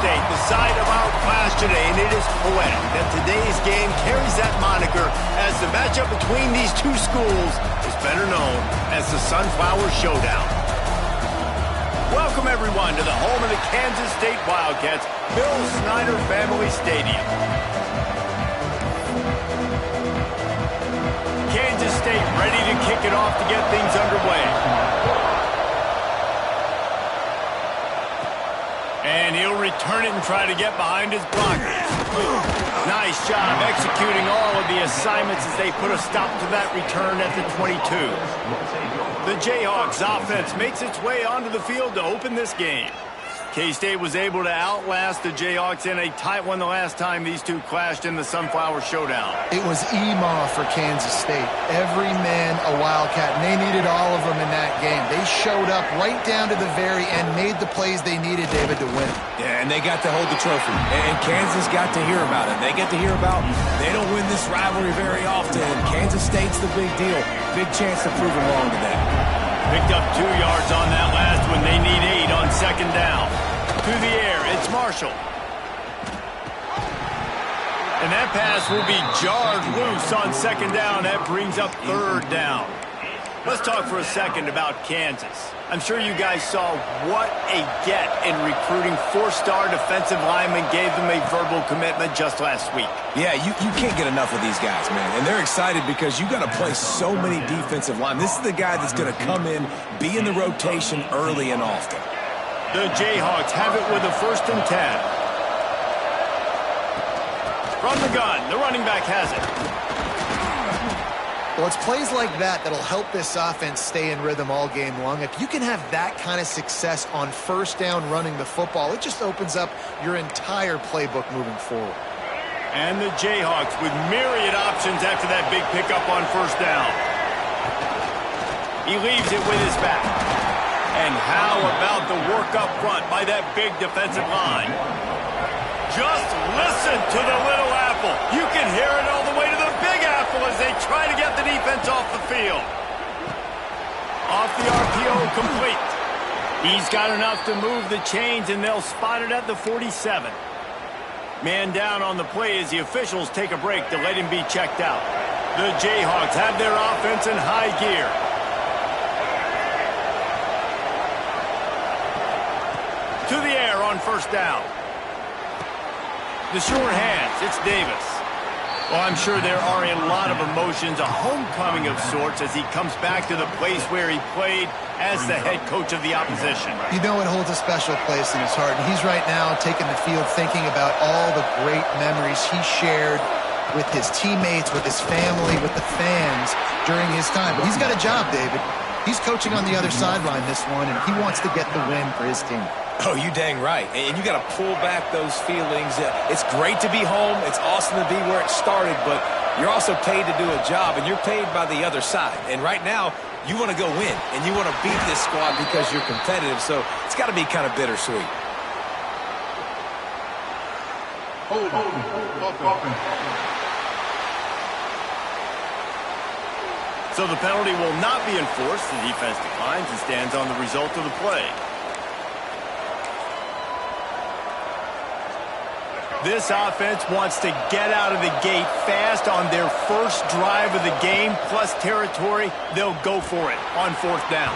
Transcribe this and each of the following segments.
State, the side of our class today, and it is poetic that today's game carries that moniker as the matchup between these two schools is better known as the Sunflower Showdown. Welcome, everyone, to the home of the Kansas State Wildcats, Bill Snyder Family Stadium. Kansas State ready to kick it off to get things underway. And he'll return it and try to get behind his blockers. Nice job executing all of the assignments as they put a stop to that return at the 22. The Jayhawks offense makes its way onto the field to open this game. K-State was able to outlast the Jayhawks in a tight one the last time these two clashed in the Sunflower Showdown. It was EMA for Kansas State. Every man a Wildcat, and they needed all of them in that game. They showed up right down to the very end, made the plays they needed, David, to win. Yeah, and they got to hold the trophy. And Kansas got to hear about it. They get to hear about they don't win this rivalry very often. Kansas State's the big deal. Big chance to prove them wrong today. Picked up 2 yards on that last one. They need 8 on second down. To the air, it's Marshall. And that pass will be jarred loose on second down. That brings up third down. Let's talk for a second about Kansas. I'm sure you guys saw what a get in recruiting. 4-star defensive linemen gave them a verbal commitment just last week. Yeah, you can't get enough of these guys, man. And they're excited because you got to play so many defensive linemen. This is the guy that's going to come in, be in the rotation early and often. The Jayhawks have it with a 1st and 10. From the gun, the running back has it. Well, it's plays like that that'll help this offense stay in rhythm all game long. If you can have that kind of success on 1st down running the football, it just opens up your entire playbook moving forward. And the Jayhawks with myriad options after that big pickup on 1st down. He leaves it with his back. And how about the work up front by that big defensive line? Just listen to the little apple. You can hear it all the way to the big apple as they try to get the defense off the field. Off the RPO, complete. He's got enough to move the chains, and they'll spot it at the 47. Man down on the play as the officials take a break to let him be checked out. The Jayhawks have their offense in high gear. To the air on 1st down. The short hands, it's Davis. Well, I'm sure there are a lot of emotions, a homecoming of sorts as he comes back to the place where he played as the head coach of the opposition. You know it holds a special place in his heart, and he's right now taking the field thinking about all the great memories he shared with his teammates, with his family, with the fans during his time. But he's got a job, David. He's coaching on the other sideline this one, and he wants to get the win for his team. Oh, you dang right. And you got to pull back those feelings. It's great to be home. It's awesome to be where it started, but you're also paid to do a job, and you're paid by the other side. And right now, you want to go win, and you want to beat this squad because you're competitive, so it's got to be kind of bittersweet. So the penalty will not be enforced. The defense declines and stands on the result of the play. This offense wants to get out of the gate fast on their first drive of the game, plus territory. They'll go for it on 4th down.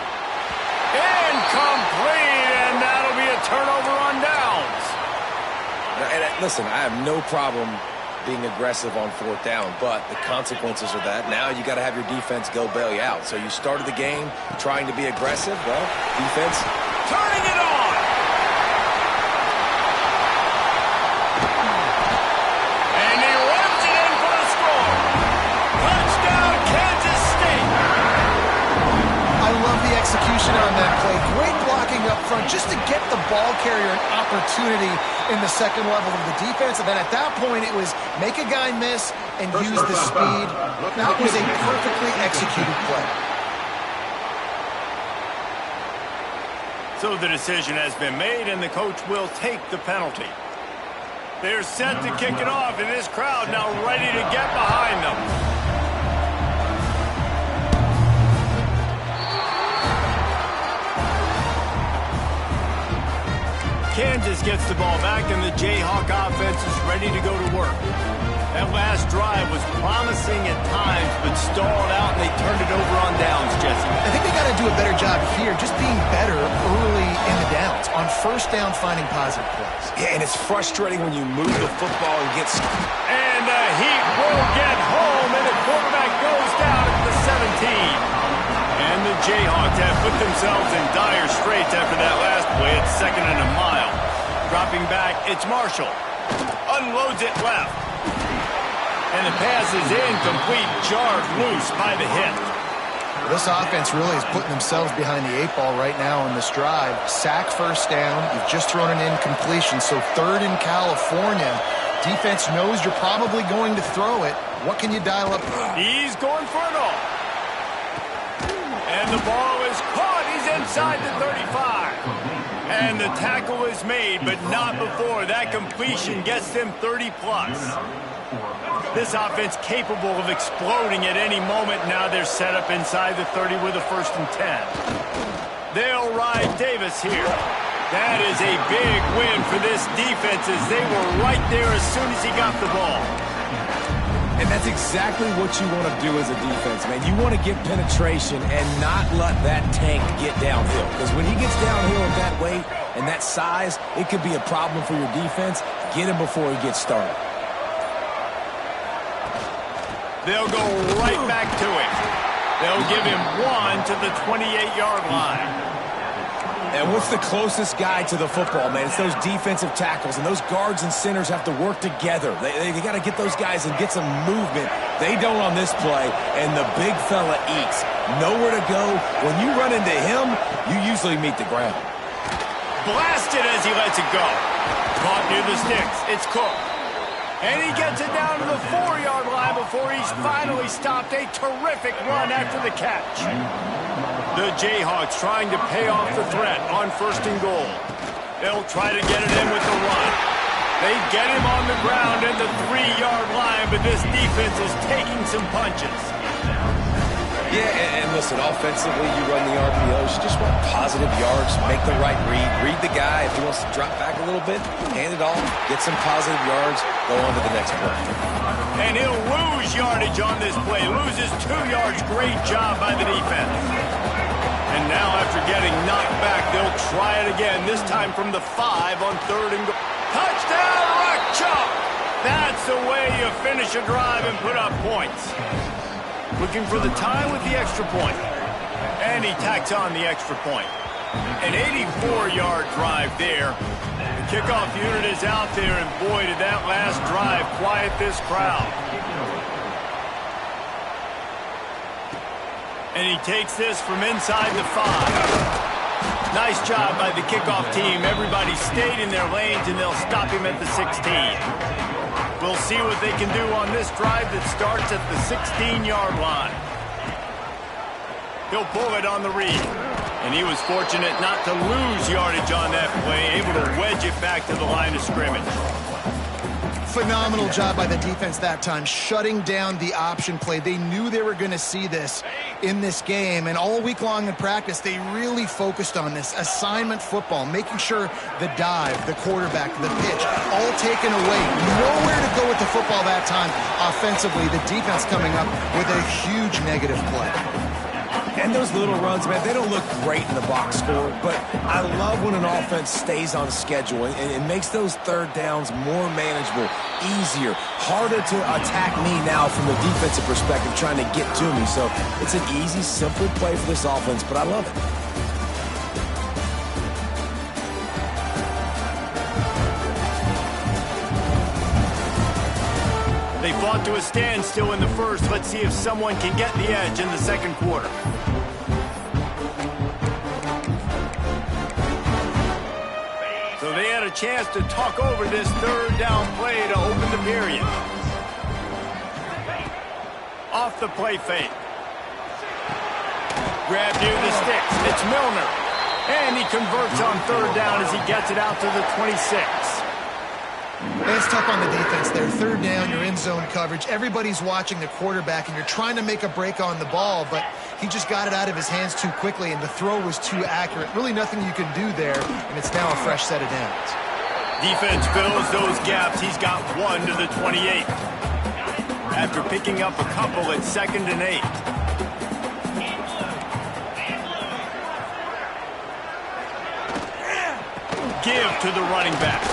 Incomplete, and that'll be a turnover on downs. And listen, I have no problem being aggressive on 4th down, but the consequences are that now you got to have your defense go bail you out. So you started the game trying to be aggressive. Well, defense turning it on. Execution on that play. Great blocking up front just to get the ball carrier an opportunity in the second level of the defense. And then at that point, it was make a guy miss and use the speed. That was a perfectly executed play. So the decision has been made, and the coach will take the penalty. They're set to kick it off, and this crowd now ready to get behind them. Kansas gets the ball back, and the Jayhawk offense is ready to go to work. That last drive was promising at times, but stalled out, and they turned it over on downs, Jesse. I think they got to do a better job here, just being better early in the downs. On first down, finding positive plays. Yeah, and it's frustrating when you move the football and get... And the Heat will get home, and the quarterback goes down at the 17. And the Jayhawks have put themselves in dire straits after that last play. It's 2nd and a mile. Dropping back, it's Marshall. Unloads it left. And the pass is incomplete, jarred loose by the hip. This offense really is putting themselves behind the 8 ball right now on this drive. Sack first down. You've just thrown an incompletion, so 3rd in California. Defense knows you're probably going to throw it. What can you dial up? He's going for it all. And the ball is caught. He's inside the 35. And the tackle is made, but not before. That completion gets them 30-plus. This offense capable of exploding at any moment. Now they're set up inside the 30 with a 1st and 10. They'll ride Davis here. That is a big win for this defense as they were right there as soon as he got the ball. And that's exactly what you want to do as a defense, man. You want to get penetration and not let that tank get downhill. Because when he gets downhill at that weight and that size, it could be a problem for your defense. Get him before he gets started. They'll go right back to him. They'll give him 1 to the 28-yard line. And what's the closest guy to the football, man? It's those defensive tackles, and those guards and centers have to work together. They got to get those guys and get some movement. They don't on this play, and the big fella eats. Nowhere to go. When you run into him, you usually meet the ground. Blasted as he lets it go. Caught near the sticks. It's Cook. And he gets it down to the 4-yard line before he's finally stopped. A terrific run after the catch. The Jayhawks trying to pay off the threat on 1st and goal. They'll try to get it in with the run. They get him on the ground at the 3-yard line, but this defense is taking some punches. Yeah, and listen, offensively, you run the RPOs. You just want positive yards, make the right read the guy. If he wants to drop back a little bit, hand it off, get some positive yards, go on to the next play. And he'll lose yardage on this play. Loses 2 yards. Great job by the defense. And now after getting knocked back, they'll try it again, this time from the 5 on 3rd and goal. Touchdown, Rock Chalk! That's the way you finish a drive and put up points. Looking for the tie with the extra point. And he tacks on the extra point. An 84-yard drive there. The kickoff unit is out there, and boy, did that last drive quiet this crowd. And he takes this from inside the 5. Nice job by the kickoff team. Everybody stayed in their lanes, and they'll stop him at the 16. We'll see what they can do on this drive that starts at the 16-yard line. He'll pull it on the read. And he was fortunate not to lose yardage on that play, able to wedge it back to the line of scrimmage. Phenomenal job by the defense that time, shutting down the option play. They knew they were going to see this in this game, and all week long in practice, they really focused on this assignment football, making sure the dive, the quarterback, the pitch, all taken away. Nowhere to go with the football that time offensively. The defense coming up with a huge negative play. And those little runs, man, they don't look great in the box score, but I love when an offense stays on schedule and it makes those 3rd downs more manageable, easier, harder to attack me now from the defensive perspective trying to get to me. So it's an easy, simple play for this offense, but I love it. They fought to a standstill in the 1st. Let's see if someone can get the edge in the 2nd quarter. So they had a chance to talk over this 3rd down play to open the period. Off the play fake. Grab near the sticks. It's Milner. And he converts on 3rd down as he gets it out to the 26. It's tough on the defense there. 3rd down, you're in zone coverage. Everybody's watching the quarterback, and you're trying to make a break on the ball, but He just got it out of his hands too quickly, and the throw was too accurate. Really nothing you can do there, and it's now a fresh set of downs. Defense fills those gaps. He's got 1 to the 28. After picking up a couple at 2nd and 8. Give to the running back.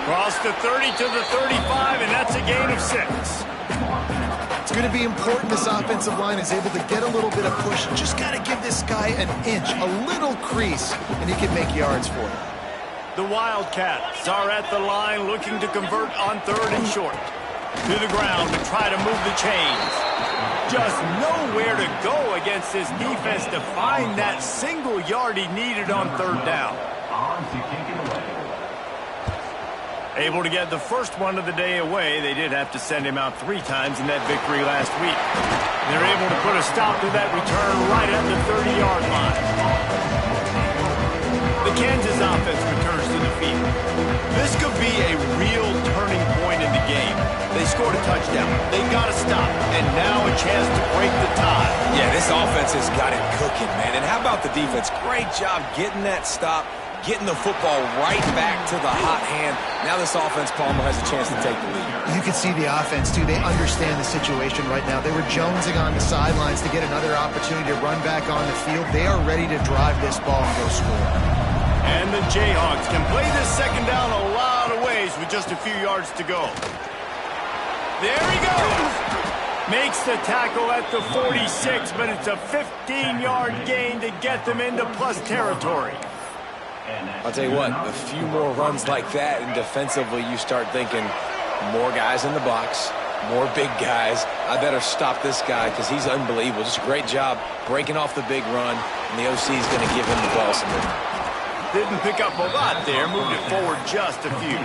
Cross the 30 to the 35, and that's a gain of 6. It's going to be important this offensive line is able to get a little bit of push. Just got to give this guy an inch, a little crease, and he can make yards for it. The Wildcats are at the line looking to convert on 3rd and short. To the ground to try to move the chains. Just nowhere to go against this defense to find that single yard he needed on 3rd down. Able to get the first one of the day away. They did have to send him out 3 times in that victory last week. They're able to put a stop to that return right at the 30-yard line. The Kansas offense returns to the field. This could be a real turning point in the game. They scored a touchdown. They got to stop. And now a chance to break the tie. Yeah, this offense has got it cooking, man. And how about the defense? Great job getting that stop, getting the football right back to the hot hand. Now this offense, Palmer, has a chance to take the lead. You can see the offense, too. They understand the situation right now. They were jonesing on the sidelines to get another opportunity to run back on the field. They are ready to drive this ball and go score. And the Jayhawks can play this 2nd down a lot of ways with just a few yards to go. There he goes. Makes the tackle at the 46, but it's a 15-yard gain to get them into plus territory. I'll tell you what, a few more runs like that, and defensively you start thinking more guys in the box, more big guys. I better stop this guy because he's unbelievable. Just a great job breaking off the big run, and the OC is going to give him the ball some more. Didn't pick up a lot there, moved it forward just a few.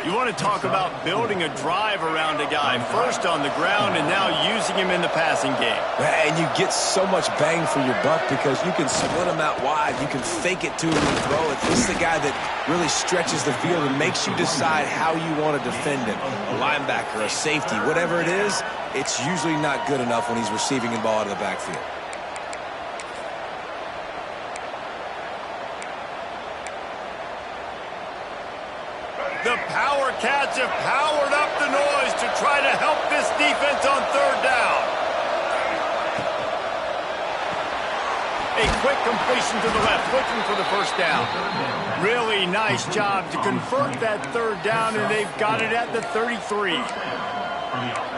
You want to talk about building a drive around a guy, first on the ground and now using him in the passing game. And you get so much bang for your buck because you can split him out wide. You can fake it to him and throw it. This is the guy that really stretches the field and makes you decide how you want to defend him. A linebacker, a safety, whatever it is, it's usually not good enough when he's receiving the ball out of the backfield. The Power Cats have powered up the noise to try to help this defense on 3rd down. A quick completion to the left, looking for the first down. Really nice job to convert that 3rd down, and they've got it at the 33.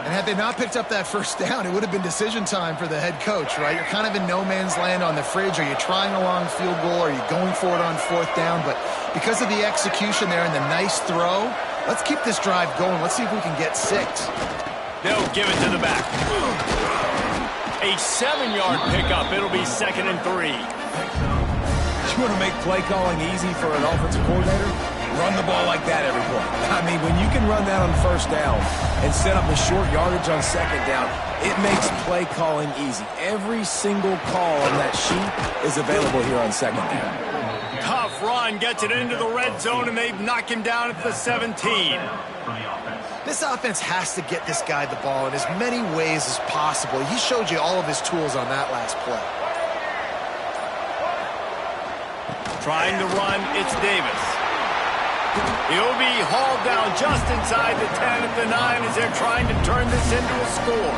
And had they not picked up that first down, it would have been decision time for the head coach, right? You're kind of in no man's land on the fridge. Are you trying a long field goal? Are you going for it on 4th down? But because of the execution there and the nice throw, let's keep this drive going. Let's see if we can get 6. They'll give it to the back. A 7-yard pickup. It'll be 2nd and 3. You want to make play calling easy for an offensive coordinator? Run the ball like that every play. I mean, when you can run that on 1st down and set up a short yardage on 2nd down, it makes play calling easy. Every single call on that sheet is available here on 2nd down. Tough run, gets it into the red zone, and they've knocked him down at the 17. This offense has to get this guy the ball in as many ways as possible. He showed you all of his tools on that last play. Trying to run, it's Davis. He'll be hauled down just inside the 10 at the 9 as they're trying to turn this into a score.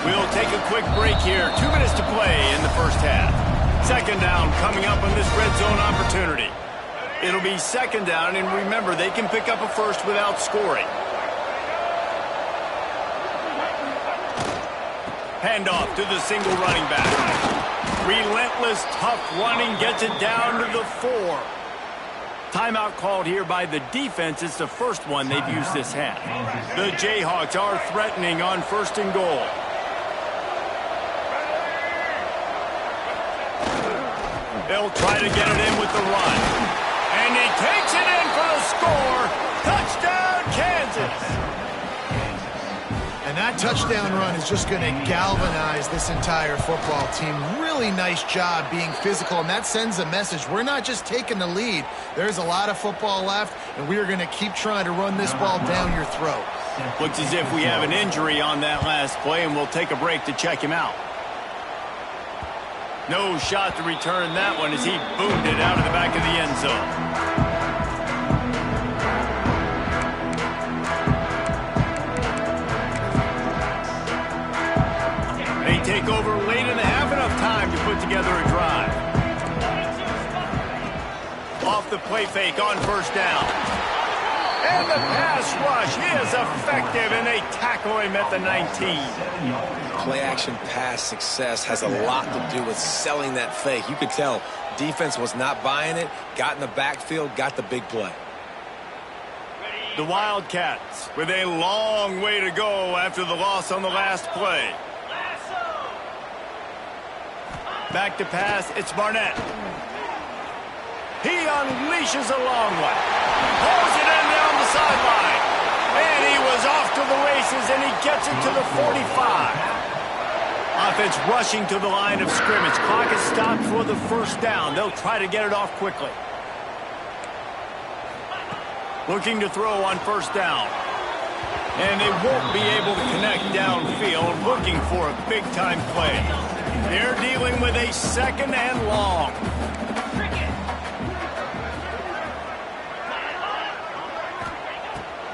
We'll take a quick break here. 2 minutes to play in the first half. 2nd down coming up on this red zone opportunity. It'll be 2nd down, and remember, they can pick up a first without scoring. Handoff to the single running back. Relentless, tough running, gets it down to the 4. Timeout called here by the defense. It's the first one they've used this half. The Jayhawks are threatening on 1st and goal. They'll try to get it in with the run. And he takes it in for a score. Touchdown, Kansas. And that touchdown run is just going to galvanize this entire football team. Really nice job being physical, and that sends a message. We're not just taking the lead. There's a lot of football left, and we are going to keep trying to run this ball down your throat. Looks as if we have an injury on that last play, and we'll take a break to check him out. No shot to return that one as he boomed it out of the back of the end zone. They take over late in the half, enough time to put together a drive. Off the play fake on first down. And the pass rush is effective, and they tackle him at the 19. Play-action pass success has a lot to do with selling that fake. You could tell defense was not buying it, got in the backfield, got the big play. The Wildcats with a long way to go after the loss on the last play. Back to pass, it's Barnett. He unleashes a long one. Pulls it in down the sideline. And he was off to the races, and he gets it to the 45. Offense rushing to the line of scrimmage. Clock is stopped for the first down. They'll try to get it off quickly. Looking to throw on first down. And they won't be able to connect downfield, looking for a big-time play. They're dealing with a second and long.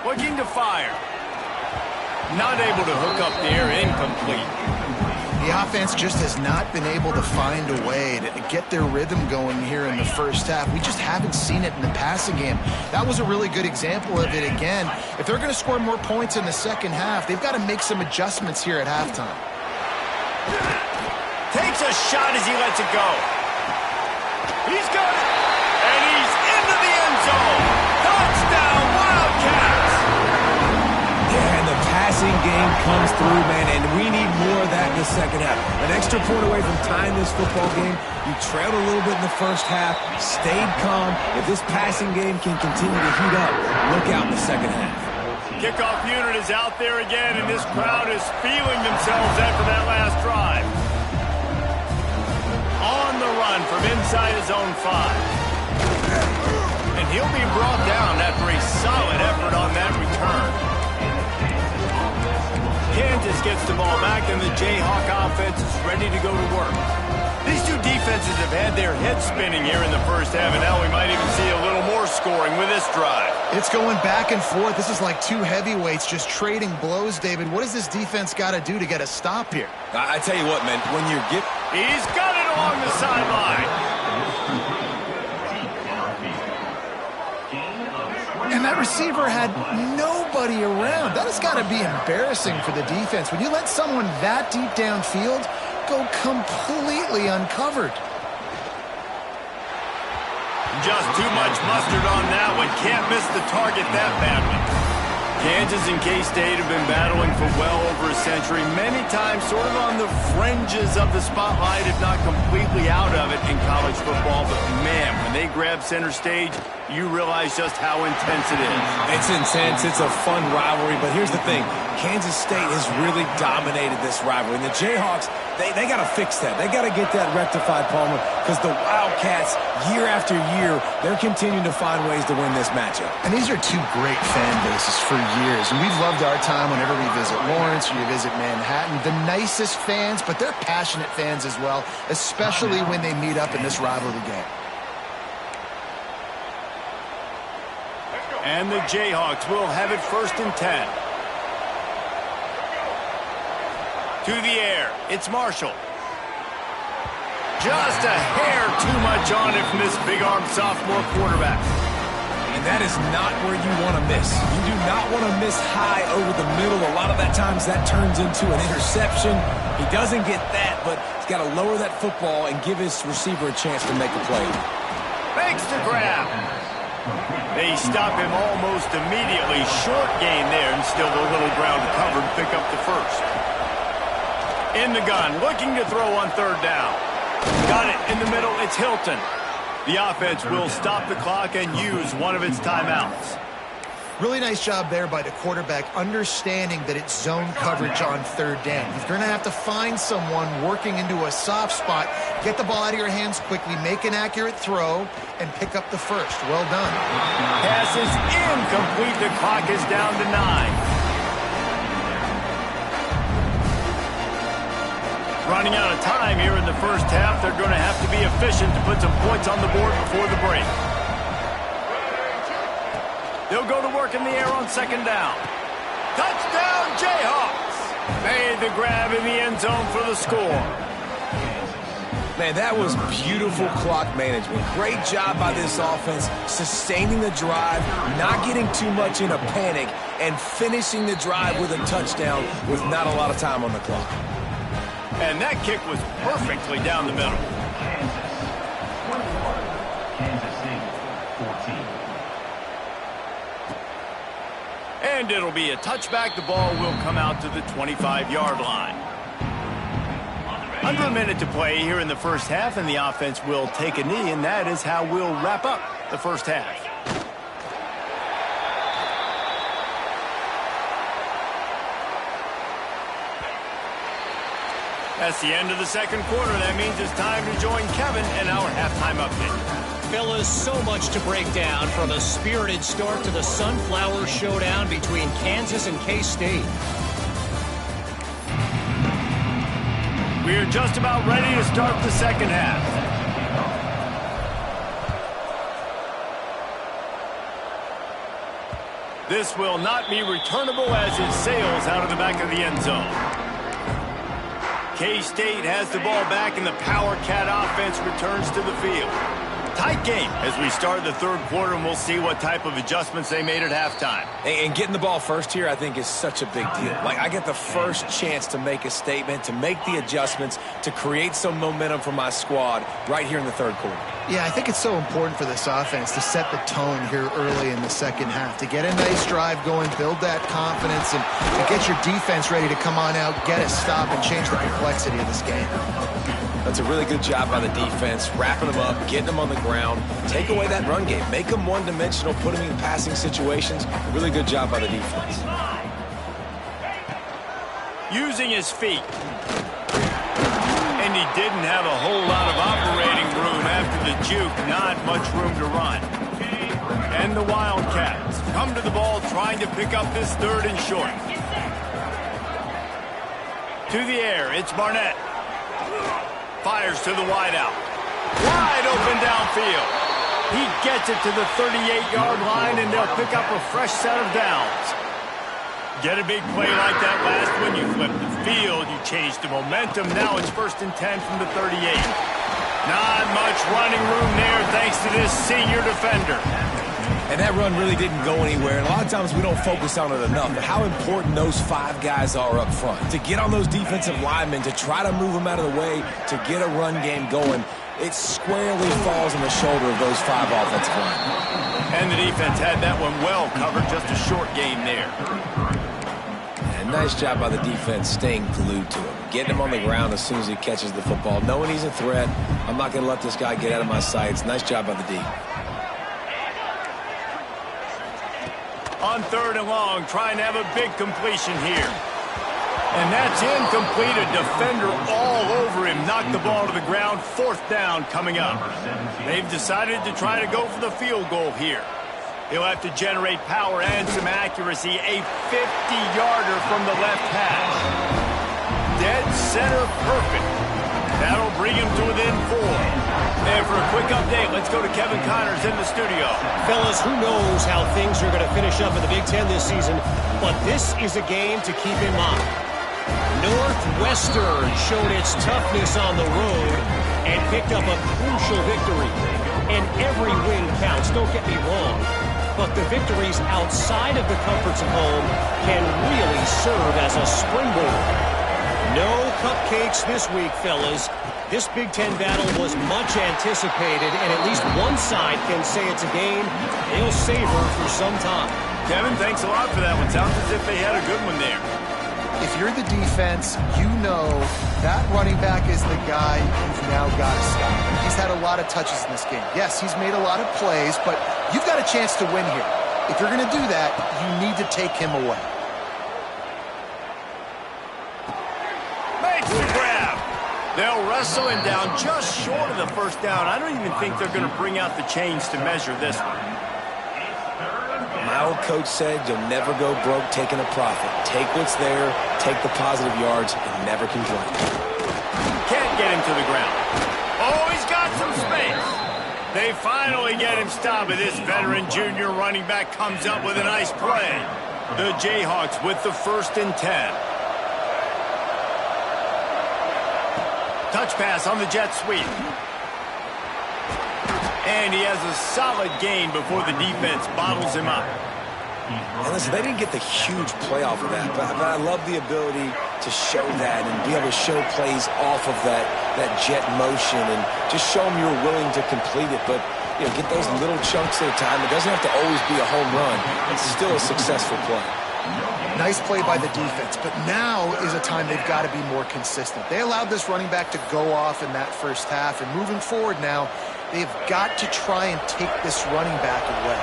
Looking to fire. Not able to hook up there, incomplete. The offense just has not been able to find a way to get their rhythm going here in the first half. We just haven't seen it in the passing game. That was a really good example of it again. If they're going to score more points in the second half, they've got to make some adjustments here at halftime. Takes a shot as he lets it go. He's got it. And he's into the end zone. Touchdown, Wildcats. Yeah, and the passing game comes through, man, and we need more of that in the second half. An extra point away from tying this football game. You trailed a little bit in the first half, stayed calm. If this passing game can continue to heat up, look out in the second half. Kickoff unit is out there again, and this crowd is feeling themselves after that last drive. On the run from inside his own 5. And he'll be brought down after a solid effort on that return. Kansas gets the ball back, and the Jayhawk offense is ready to go to work. These two defenses have had their heads spinning here in the first half, and now we might even see a little more scoring with this drive. It's going back and forth. This is like two heavyweights just trading blows, David. What does this defense got to do to get a stop here? I tell you what, man, when you get... He's got it along the sideline. And that receiver had nobody around. That has got to be embarrassing for the defense. When you let someone that deep downfield go completely uncovered. Just too much mustard on that one. Can't miss the target that badly. Kansas and K-State have been battling for well over a century, many times sort of on the fringes of the spotlight, if not completely out of it in college football. But, man, when they grab center stage, you realize just how intense it is. It's intense. It's a fun rivalry. But here's the thing. Kansas State has really dominated this rivalry. And the Jayhawks, they got to fix that. They got to get that rectified, Palmer, because the Wildcats, year after year, they're continuing to find ways to win this matchup. And these are two great fan bases for years. And we've loved our time whenever we visit Lawrence or you visit Manhattan. The nicest fans, but they're passionate fans as well, especially when they meet up in this rivalry game. And the Jayhawks will have it 1st and 10. To the air, it's Marshall. Just a hair too much on it from this big-armed sophomore quarterback. And that is not where you want to miss. You do not want to miss high over the middle. A lot of that times that turns into an interception. He doesn't get that, but he's got to lower that football and give his receiver a chance to make a play. Fakes the grab. They stop him almost immediately. Short gain there, and still a little ground covered. Pick up the first. In the gun, looking to throw on 3rd down. Got it in the middle, it's Hilton. The offense will stop the clock and use one of its timeouts. Really nice job there by the quarterback, understanding that it's zone coverage on 3rd down. You're going to have to find someone working into a soft spot, get the ball out of your hands quickly, make an accurate throw, and pick up the first. Well done. Pass is incomplete. The clock is down to 9. Running out of time here in the first half, they're going to have to be efficient to put some points on the board before the break. They'll go to work in the air on second down. Touchdown, Jayhawks! Made the grab in the end zone for the score. Man, that was beautiful clock management. Great job by this offense, sustaining the drive, not getting too much in a panic, and finishing the drive with a touchdown with not a lot of time on the clock. And that kick was perfectly down the middle. And it'll be a touchback. The ball will come out to the 25-yard line. Under a minute to play here in the first half, and the offense will take a knee, and that is how we'll wrap up the first half. That's the end of the second quarter. That means it's time to join Kevin and our halftime update. Fellas, so much to break down, from a spirited start to the Sunflower Showdown between Kansas and K-State. We are just about ready to start the second half. This will not be returnable as it sails out of the back of the end zone. K-State has the ball back, and the Power Cat offense returns to the field. Tight game as we start the third quarter, and we'll see what type of adjustments they made at halftime. And getting the ball first here, I think, is such a big deal. Like, I get the first chance to make a statement, to make the adjustments, to create some momentum for my squad right here in the third quarter. Yeah, I think it's so important for this offense to set the tone here early in the second half, to get a nice drive going, build that confidence, and get your defense ready to come on out, get a stop, and change the complexity of this game. That's a really good job by the defense, wrapping them up, getting them on the ground, take away that run game, make them one-dimensional, put them in passing situations. Really good job by the defense. Using his feet. And he didn't have a whole lot of operating room after the juke, not much room to run. And the Wildcats come to the ball trying to pick up this third and short. To the air, it's Barnett. Fires to the wideout. Wide open downfield. He gets it to the 38-yard line, and they'll pick up a fresh set of downs. Get a big play like that last one, you flip the field, you change the momentum. Now it's 1st and 10 from the 38. Not much running room there thanks to this senior defender. And that run really didn't go anywhere. And a lot of times we don't focus on it enough. But how important those 5 guys are up front. To get on those defensive linemen, to try to move them out of the way, to get a run game going, it squarely falls on the shoulder of those 5 offensive linemen. And the defense had that one well covered, just a short game there. And nice job by the defense staying glued to him. Getting him on the ground as soon as he catches the football. Knowing he's a threat, I'm not going to let this guy get out of my sights. Nice job by the D. On 3rd and long, trying to have a big completion here. And that's incomplete. A defender all over him. Knocked the ball to the ground. 4th down coming up. They've decided to try to go for the field goal here. He'll have to generate power and some accuracy. A 50-yarder from the left hash. Dead center perfect. That'll bring him to within 4. And for a quick update, let's go to Kevin Connors in the studio. Fellas, who knows how things are going to finish up in the Big Ten this season, but this is a game to keep in mind. Northwestern showed its toughness on the road and picked up a crucial victory. And every win counts, don't get me wrong, but the victories outside of the comforts of home can really serve as a springboard. No cupcakes this week, fellas. This Big Ten battle was much anticipated, and at least one side can say it's a game they'll savor for some time. Kevin, thanks a lot for that one. Sounds as if they had a good one there. If you're the defense, you know that running back is the guy you've now got to stop. He's had a lot of touches in this game. Yes, he's made a lot of plays, but you've got a chance to win here. If you're going to do that, you need to take him away. Makes the grab. They'll wrestle him down just short of the 1st down. I don't even think they're going to bring out the chains to measure this one. My old coach said you'll never go broke taking a profit. Take what's there, take the positive yards, and never complain. to the ground. Oh, he's got some space. They finally get him stopped, but this veteran junior running back comes up with a nice play. The Jayhawks with the 1st and 10. Touch pass on the jet sweep. And he has a solid gain before the defense bottles him up. And listen, they didn't get the huge play off of that, but I love the ability to show that and be able to show plays off of that jet motion and just show them you're willing to complete it. But, you know, get those little chunks at a time. It doesn't have to always be a home run. It's still a successful play. Nice play by the defense, but now is a time they've got to be more consistent. They allowed this running back to go off in that first half, and moving forward now, they've got to try and take this running back away.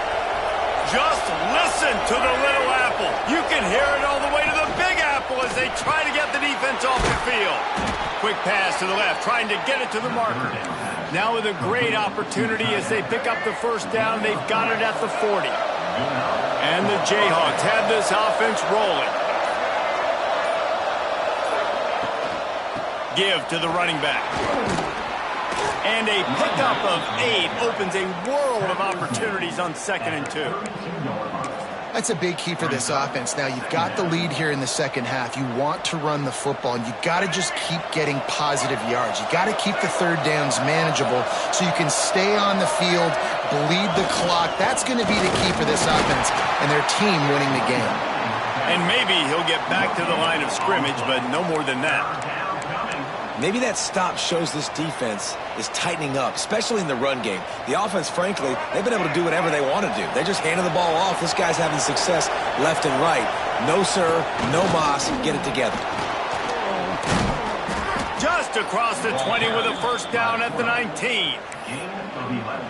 Just listen to the little apple. You can hear it all the way to the big apple as they try to get the defense off the field. Quick pass to the left, trying to get it to the marker. Now with a great opportunity as they pick up the 1st down, they've got it at the 40. And the Jayhawks have this offense rolling. Give to the running back. And a pickup of 8 opens a world of opportunities on 2nd and 2. That's a big key for this offense. Now, you've got the lead here in the second half. You want to run the football, and you got to just keep getting positive yards. You got to keep the 3rd downs manageable so you can stay on the field, bleed the clock. That's going to be the key for this offense and their team winning the game. And maybe he'll get back to the line of scrimmage, but no more than that. Maybe that stop shows this defense is tightening up, especially in the run game. The offense, frankly, they've been able to do whatever they want to do. They just handed the ball off. This guy's having success left and right. No, sir, no mas. Get it together. Just across the 20 with a 1st down at the 19.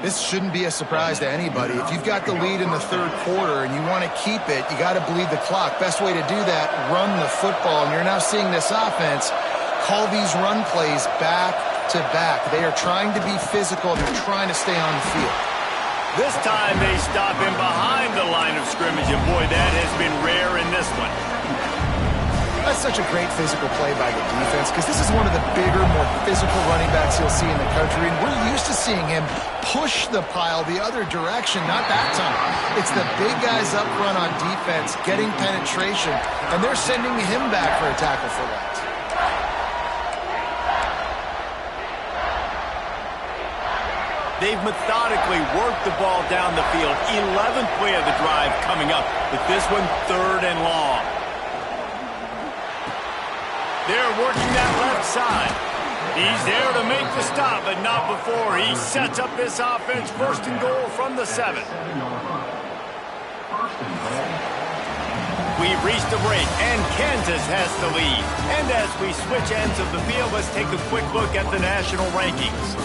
This shouldn't be a surprise to anybody. If you've got the lead in the 3rd quarter and you want to keep it, you got to bleed the clock. Best way to do that, run the football. And you're now seeing this offense call these run plays back to back. They are trying to be physical. They're trying to stay on the field. This time they stop him behind the line of scrimmage, and boy, that has been rare in this one. That's such a great physical play by the defense because this is one of the bigger, more physical running backs you'll see in the country, and we're used to seeing him push the pile the other direction, not that time. It's the big guys up front on defense getting penetration, and they're sending him back for a tackle for loss. They've methodically worked the ball down the field. 11th play of the drive coming up, with this one 3rd and long. They're working that left side. He's there to make the stop, but not before he sets up this offense. 1st and goal from the 7. We've reached a break, and Kansas has the lead. And as we switch ends of the field, let's take a quick look at the national rankings.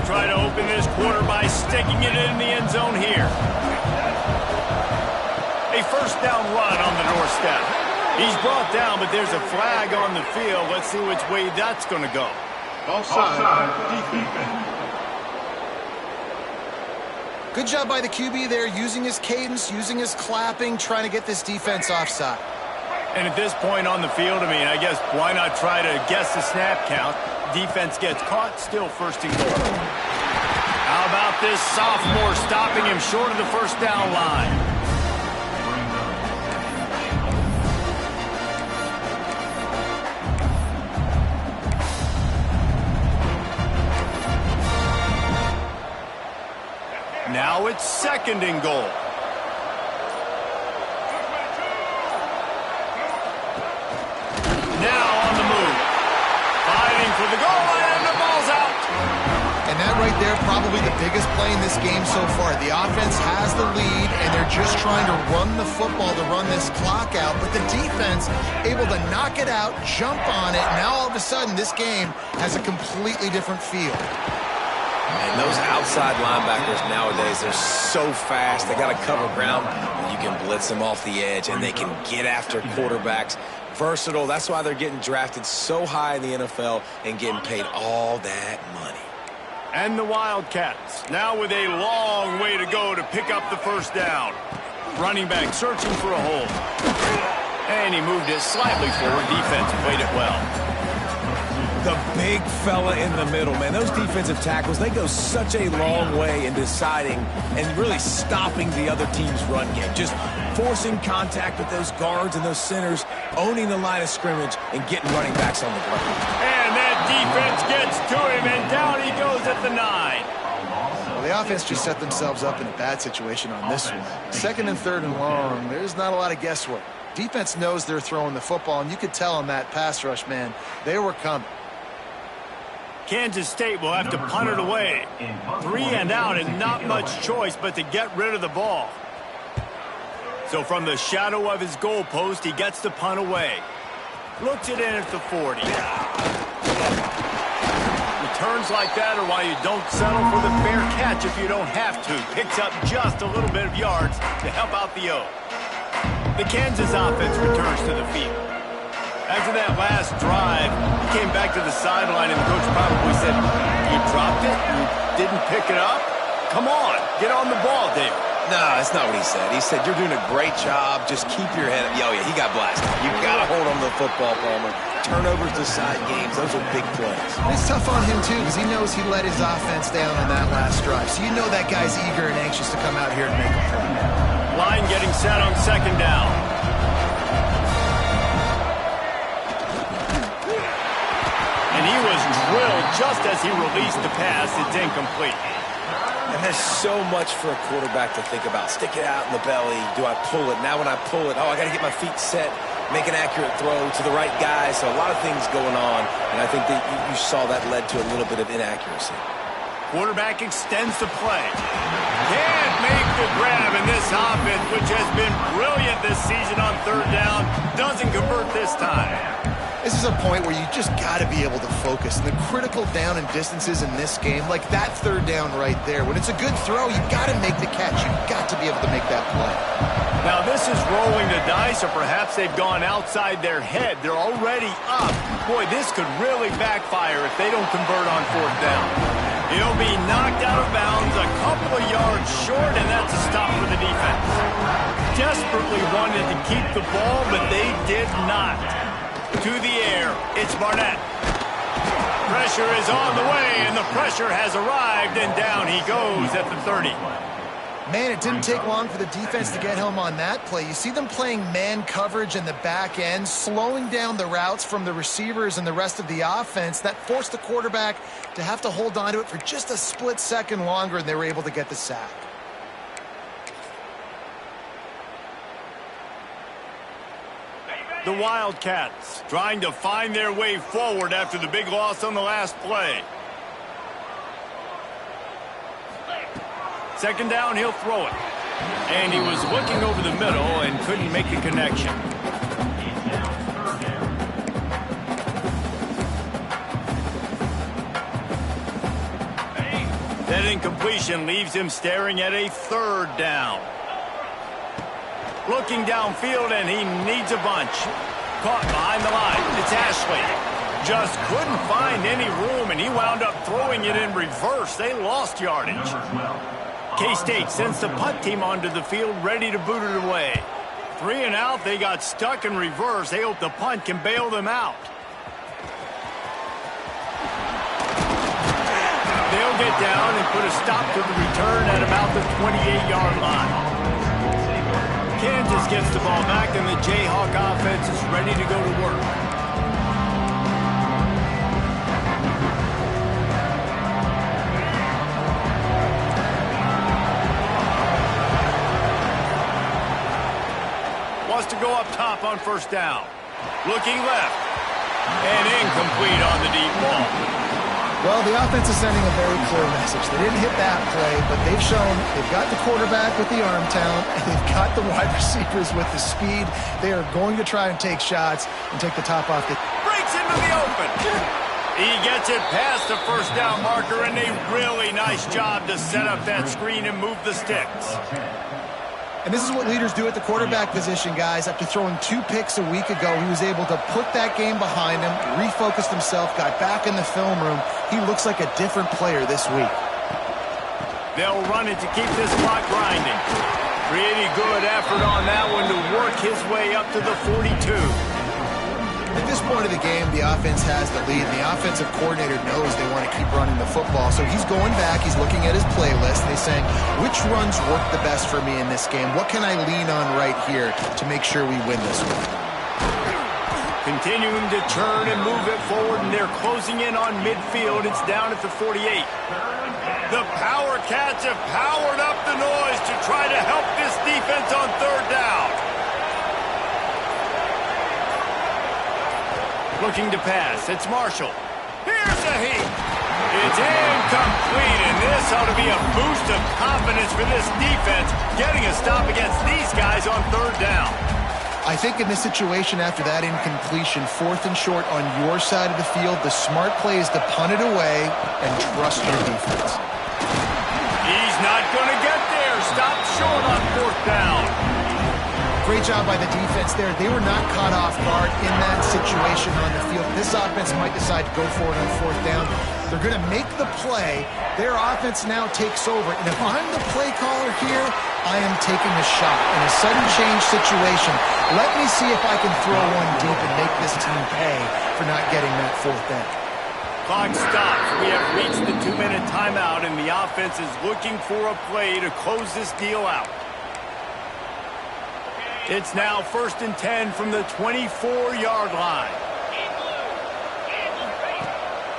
Try to open this quarter by sticking it in the end zone here. A 1st down run on the doorstep. He's brought down, but there's a flag on the field. Let's see which way that's going to go. Offside. Defense. Good job by the QB there, using his cadence, using his clapping, trying to get this defense offside. And at this point on the field, I guess why not try to guess the snap count? Defense gets caught, still 1st and goal. How about this sophomore stopping him short of the 1st down line? Now it's 2nd and goal. Now on the move. Fighting for the goal line, and the ball's out. And that right there, probably the biggest play in this game so far. The offense has the lead, and they're just trying to run the football to run this clock out. But the defense able to knock it out, jump on it. Now all of a sudden, this game has a completely different feel. And those outside linebackers nowadays, they're so fast. They got to cover ground. You can blitz them off the edge, and they can get after quarterbacks versatile. That's why they're getting drafted so high in the NFL and getting paid all that money. And the Wildcats, now with a long way to go to pick up the first down. Running back searching for a hole. And he moved it slightly forward. Defense played it well. The big fella in the middle, man. Those defensive tackles, they go such a long way in deciding and really stopping the other team's run game. Just forcing contact with those guards and those centers, owning the line of scrimmage, and getting running backs on the ground. And that defense gets to him, and down he goes at the 9. Well, the offense just set themselves up in a bad situation on this one. 2nd and 3rd and long, there's not a lot of guesswork. Defense knows they're throwing the football, and you could tell on that pass rush, man, they were coming. Kansas State will have to punt it away. 3 and out, and not much choice but to get rid of the ball. So from the shadow of his goalpost, he gets the punt away. Looks it in at the 40. Returns like that are why you don't settle for the fair catch if you don't have to. Picks up just a little bit of yards to help out the O. The Kansas offense returns to the field. After that last drive, he came back to the sideline, and the coach probably said, "You dropped it? You didn't pick it up? Come on, get on the ball, Dave." No, that's not what he said. He said, "You're doing a great job. Just keep your head up." Oh, yeah, he got blasted. You've got to hold on to the football, Palmer. Turnovers decide games. Those are big plays. It's tough on him, too, because he knows he let his offense down on that last drive. So you know that guy's eager and anxious to come out here and make a play. Line getting set on 2nd down. And he was drilled just as he released the pass. It's incomplete. And there's so much for a quarterback to think about. Stick it out in the belly. Do I pull it? Now when I pull it, I got to get my feet set, make an accurate throw to the right guy. So a lot of things going on, and I think that you saw that led to a little bit of inaccuracy. Quarterback extends the play. Can't make the grab, and this offense, which has been brilliant this season on 3rd down, doesn't convert this time. This is a point where you just got to be able to focus. And the critical down and distances in this game, like that 3rd down right there, when it's a good throw, you got to make the catch. You've got to be able to make that play. Now, this is rolling the dice, or perhaps they've gone outside their head. They're already up. Boy, this could really backfire if they don't convert on 4th down. He'll be knocked out of bounds a couple of yards short, and that's a stop for the defense. Desperately wanted to keep the ball, but they did not. To the air, it's Barnett. Pressure is on the way, and the pressure has arrived, and down he goes at the 30. Man, it didn't take long for the defense to get home on that play. You see them playing man coverage in the back end, slowing down the routes from the receivers and the rest of the offense. That forced the quarterback to have to hold on to it for just a split second longer, and they were able to get the sack. The Wildcats trying to find their way forward after the big loss on the last play. 2nd down, he'll throw it. And he was looking over the middle and couldn't make the connection. That incompletion leaves him staring at a 3rd down. Looking downfield, and he needs a bunch. Caught behind the line. It's Ashley. Just couldn't find any room, and he wound up throwing it in reverse. They lost yardage. K-State sends the punt team onto the field, ready to boot it away. 3 and out, they got stuck in reverse. They hope the punt can bail them out. They'll get down and put a stop to the return at about the 28-yard line. Kansas gets the ball back, and the Jayhawk offense is ready to go to work. Wants to go up top on 1st down. Looking left. And incomplete on the deep ball. Well, the offense is sending a very clear message. They didn't hit that play, but they've shown they've got the quarterback with the arm talent, and they've got the wide receivers with the speed. They are going to try and take shots and take the top off the... Breaks into the open. He gets it past the 1st down marker, and a really nice job to set up that screen and move the sticks. And this is what leaders do at the quarterback position, guys. After throwing 2 picks a week ago, he was able to put that game behind him, refocused himself, got back in the film room. He looks like a different player this week. They'll run it to keep this clock grinding. Pretty good effort on that one to work his way up to the 42. At this point of the game, the offense has the lead, and the offensive coordinator knows they want to keep running the football. So he's going back, he's looking at his playlist, and he's saying, which runs work the best for me in this game? What can I lean on right here to make sure we win this one? Continuing to turn and move it forward, and they're closing in on midfield. It's down at the 48. The Power Cats have powered up the noise to try to help this defense on third down. Looking to pass. It's Marshall. Here's a heat. It's incomplete, and this ought to be a boost of confidence for this defense, getting a stop against these guys on third down. I think in this situation after that incompletion, 4th and short on your side of the field, the smart play is to punt it away and trust your defense. He's not going to get there. Stop short on 4th down. Great job by the defense there. They were not caught off guard in that situation on the field. This offense might decide to go for it on 4th down. They're going to make the play. Their offense now takes over. And if I'm the play caller here, I am taking a shot. In a sudden change situation, let me see if I can throw one deep and make this team pay for not getting that 4th down. Clock stops. We have reached the 2-minute timeout, and the offense is looking for a play to close this deal out. It's now 1st and 10 from the 24-yard line.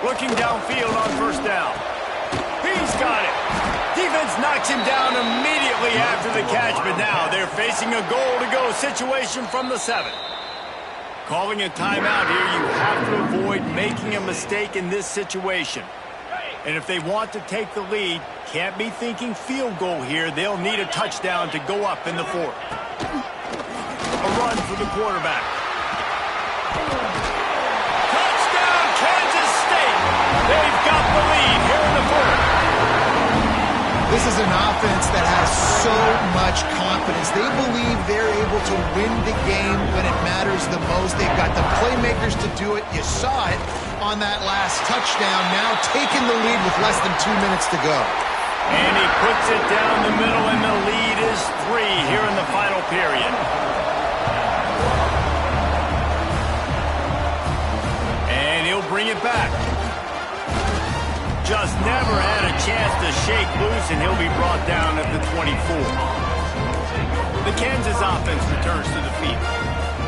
Looking downfield on 1st down. He's got it. Defense knocks him down immediately after the catch, but now they're facing a goal-to-go situation from the 7. Calling a timeout here, you have to avoid making a mistake in this situation. And if they want to take the lead, can't be thinking field goal here. They'll need a touchdown to go up in the 4th. A run for the quarterback. Touchdown, Kansas State! They've got the lead here in the 4th. This is an offense that has so much confidence. They believe they're able to win the game when it matters the most. They've got the playmakers to do it. You saw it on that last touchdown. Now taking the lead with less than 2 minutes to go. And he puts it down the middle, and the lead is 3 here in the final period. And he'll bring it back. Just never had a chance to shake loose, and he'll be brought down at the 24. The Kansas offense returns to the field.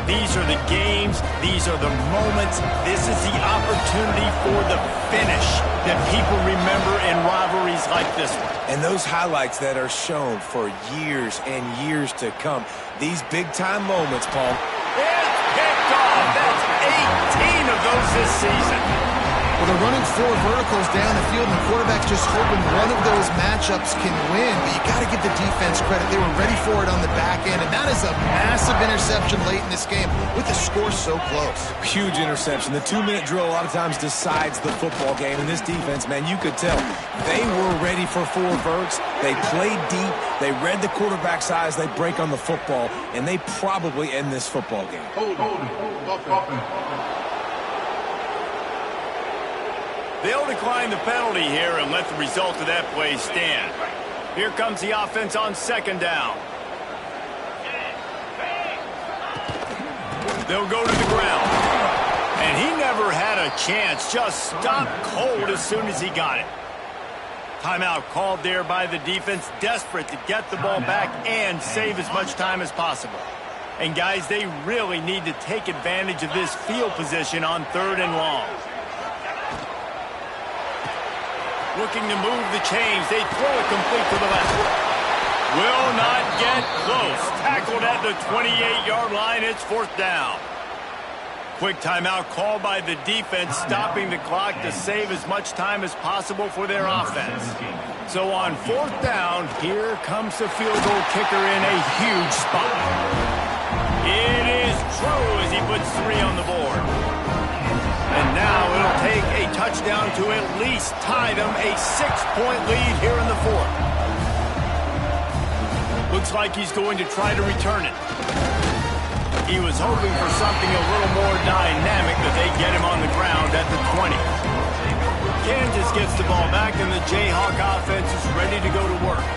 These are the games. These are the moments. This is the opportunity for the finish that people remember in rivalries like this one. And those highlights that are shown for years and years to come. These big-time moments, Paul. It's picked off. That's 18 of those this season. Well, they're running 4 verticals down the field, and the quarterback's just hoping one of those matchups can win. But you got to give the defense credit. They were ready for it on the back end, and that is a massive interception late in this game with the score so close. Huge interception. The 2-minute drill a lot of times decides the football game. And this defense, man, you could tell they were ready for 4 verts. They played deep. They read the quarterback's eyes. They break on the football, and they probably end this football game. Hold. They'll decline the penalty here and let the result of that play stand. Here comes the offense on 2nd down. They'll go to the ground. And he never had a chance. Just stopped cold as soon as he got it. Timeout called there by the defense, desperate to get the ball back and save as much time as possible. And guys, they really need to take advantage of this field position on 3rd and long. Looking to move the chains. They throw it complete to the left. Will not get close. Tackled at the 28-yard line. It's 4th down. Quick timeout called by the defense, stopping the clock to save as much time as possible for their offense. So on 4th down, here comes the field goal kicker in a huge spot. It is true as he puts 3 on the board. And now it'll take a touchdown to at least tie them a 6-point lead here in the 4th. Looks like he's going to try to return it. He was hoping for something a little more dynamic, but they get him on the ground at the 20. Kansas gets the ball back, and the Jayhawk offense is ready to go to work.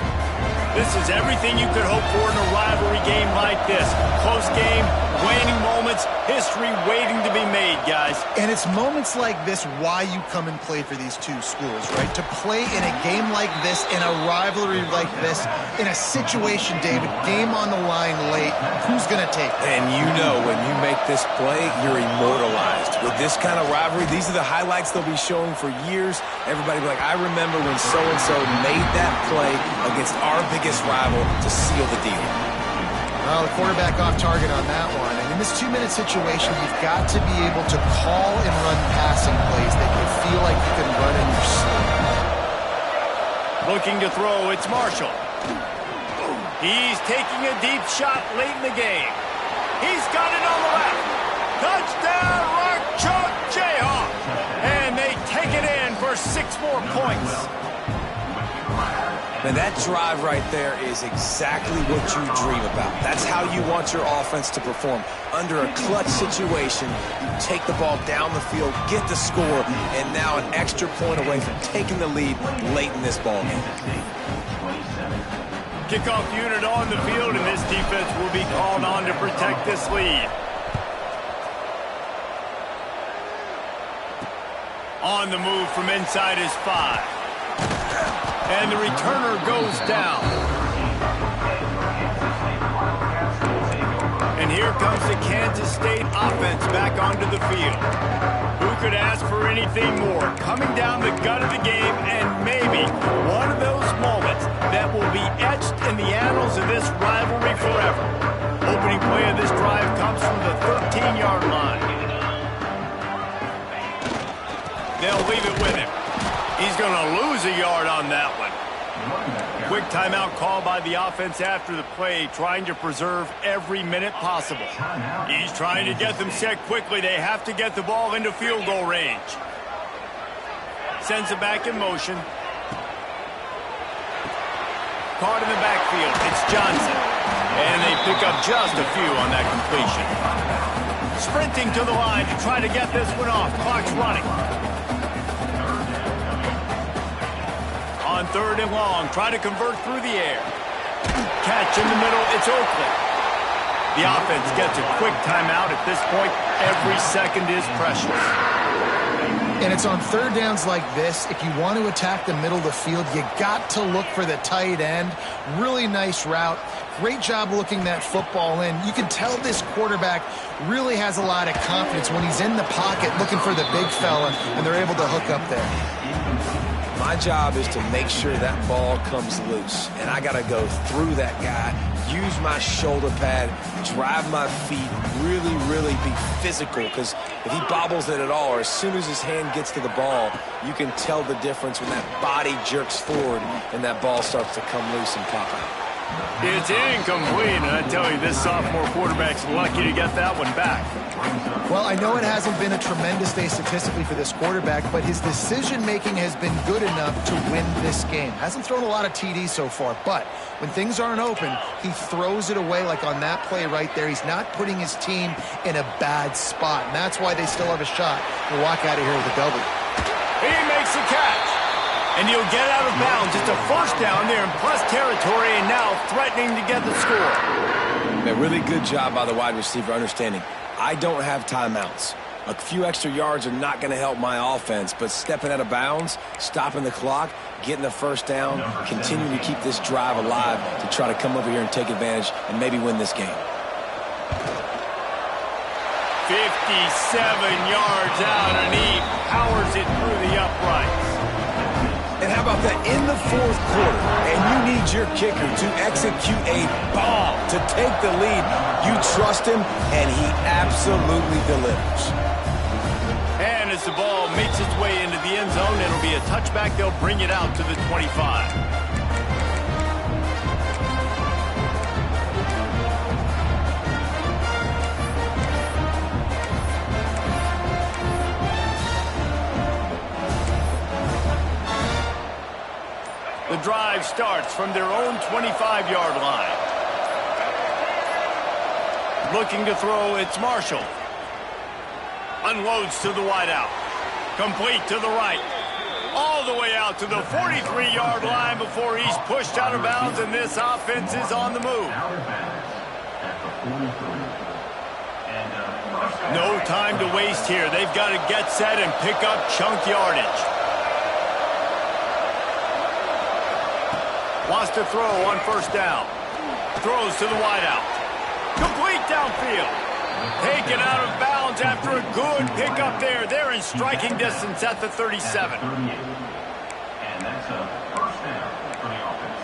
This is everything you could hope for in a rivalry game like this. Close game, waning moments, history waiting to be made, guys. And it's moments like this why you come and play for these two schools, right? To play in a game like this, in a rivalry like this, in a situation, David, game on the line late, who's going to take it? And you know when you make this play, you're immortalized. With this kind of rivalry, these are the highlights they'll be showing for years. Everybody will be like, I remember when so-and-so made that play against our biggest rival to seal the deal. Well, the quarterback off target on that one. And in this 2-minute situation, you've got to be able to call and run passing plays that you feel like you can run in your sleep. Looking to throw, it's Marshall. He's taking a deep shot late in the game. He's got it on the left. Touchdown, Rock Chalk Jayhawk. And they take it in for 6 more points. Man, that drive right there is exactly what you dream about. That's how you want your offense to perform. Under a clutch situation, you take the ball down the field, get the score, and now an extra point away from taking the lead late in this ball game. Kickoff unit on the field, and this defense will be called on to protect this lead. On the move from inside his 5. And the returner goes down. And here comes the Kansas State offense back onto the field. Who could ask for anything more? Coming down the gut of the game, and maybe one of those moments that will be etched in the annals of this rivalry forever. Opening play of this drive comes from the 13-yard line. They'll leave it with him. He's going to lose a yard on that one. Quick timeout call by the offense after the play, trying to preserve every minute possible. He's trying to get them set quickly. They have to get the ball into field goal range. Sends it back in motion. Caught in the backfield. It's Johnson. And they pick up just a few on that completion. Sprinting to the line to try to get this one off. Clock's running. On 3rd and long, try to convert through the air. Catch in the middle, it's Oakley. The offense gets a quick timeout. At this point, every second is precious. And it's on 3rd downs like this. If you want to attack the middle of the field, you got to look for the tight end. Really nice route. Great job looking that football in. You can tell this quarterback really has a lot of confidence when he's in the pocket looking for the big fella, and they're able to hook up there. My job is to make sure that ball comes loose, and I got to go through that guy, use my shoulder pad, drive my feet, really be physical, because if he bobbles it at all, or as soon as his hand gets to the ball, you can tell the difference when that body jerks forward and that ball starts to come loose and pop out. It's incomplete, and I tell you, this sophomore quarterback's lucky to get that one back. Well, I know it hasn't been a tremendous day statistically for this quarterback, but his decision-making has been good enough to win this game. Hasn't thrown a lot of TDs so far, but when things aren't open, he throws it away like on that play right there. He's not putting his team in a bad spot, and that's why they still have a shot to walk out of here with a W. He makes the catch. And he'll get out of bounds. It's a first down there in plus territory, and now threatening to get the score. A really good job by the wide receiver understanding I don't have timeouts. A few extra yards are not going to help my offense, but stepping out of bounds, stopping the clock, getting the first down, continuing to keep this drive alive to try to come over here and take advantage and maybe win this game. 57 yards out, and he powers it through the uprights. And how about that in the 4th quarter, and you need your kicker to execute a bomb to take the lead. You trust him, and he absolutely delivers. And as the ball makes its way into the end zone, it'll be a touchback. They'll bring it out to the 25. The drive starts from their own 25-yard line. Looking to throw, it's Marshall. Unloads to the wideout. Complete to the right. All the way out to the 43-yard line before he's pushed out of bounds, and this offense is on the move. No time to waste here. They've got to get set and pick up chunk yardage. Wants to throw on first down. Throws to the wideout. Complete downfield. Taken out of bounds after a good pickup there. They're in striking distance at the 37. And that's a first down for the offense.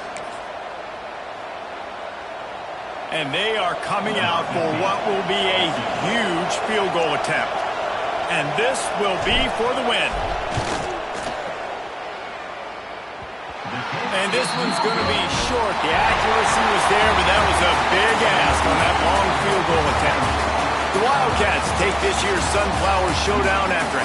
And they are coming out for what will be a huge field goal attempt. And this will be for the win. And this one's going to be short. The accuracy was there, but that was a big ask on that long field goal attempt. The Wildcats take this year's Sunflower Showdown after